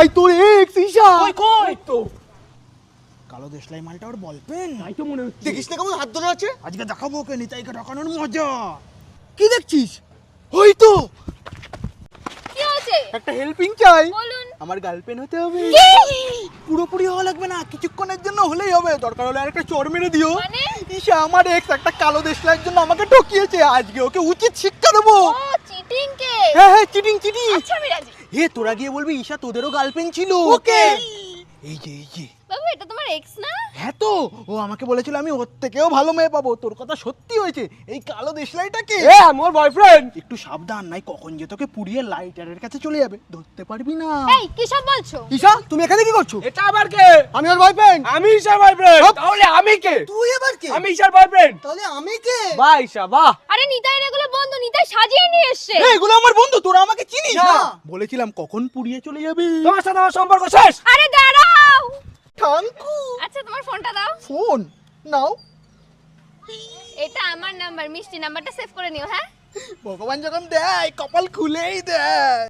ভাই তোর এক্স ঈশা। কই তো কালো দেশলাই মালটা ওর বল পেন। তাই তো মনে হচ্ছে। দেখিস না কেমন হাত ধরে আছে। আজকে দেখাবো ওকে নিতাইকে ঢাকানোর মজা। কি দেখছিস? ওই তো কি হয়েছে? একটা হেল্পিং চাই। বলুন। আমার গার্লফ্রেন্ড হতে হবে। পুরোপুরি হওয়া লাগবে না, কিছুক্ষণের জন্য হলেই হবে। দরকার হলে আরেকটা চড় মেরে দিও। মানে? ঈশা আমার এক্স একটা কালো দেশলাইয়ের জন্য আমাকে ঠকিয়েছে। আজকে ওকে উচিত শিক্ষা দেবো। ও চিটিং কে? হ্যাঁ চিটিং চিটিং। আচ্ছা আমি রাজি। হে তোরা গিয়ে বলবি ঈশা তোদেরও গার্লফ্রেন্ড ছিল। ওকে। এই যে বাবু এটা তোমার এক্স না? হ্যাঁ তো ও আমাকে বলেছিল আমি ওর থেকেও ভালো মেয়ে পাবো। তোর কথা সত্যি হয়েছে। এই কালো দেশলাইটাকে এ আমার বয়ফ্রেন্ড। একটু সাবধান, নাই কখন যে তোকে পুড়িয়ে লাইটারের কাছে চলে যাবে, ধরতে পারবি না। এই কি সব বলছো? ঈশা তুমি এখানে কি করছো? এটা আবার কে? আমি ওর বয়ফ্রেন্ড। আমি ঈশার বয়ফ্রেন্ড। তাহলে আমি কে? তুই এবার কে? আমি ঈশার বয়ফ্রেন্ড। তাহলে আমি কে? বাহ ঈশা বাহ। আরে নিতাইয়ের এগুলো বন্ধু, নিতাই সাজিয়ে নিয়ে এসেছে। এই, এগুলো আমার বন্ধু, তোরা আমাকে চিনিস না। না। বলেছিলাম কখন পুড়িয়ে চলে যাবে। তোমার সাথে আমার সম্পর্ক শেষ। আরে দাঁড়াও। থাঙ্কু আচ্ছা তোমার ফোনটা দাও। ফোন নাও। এটা আমার নাম্বার, মিষ্টি নাম্বারটা সেভ করে নিও হ্যাঁ। ভগবান যখন দেয় কপাল খুলেই দেয়।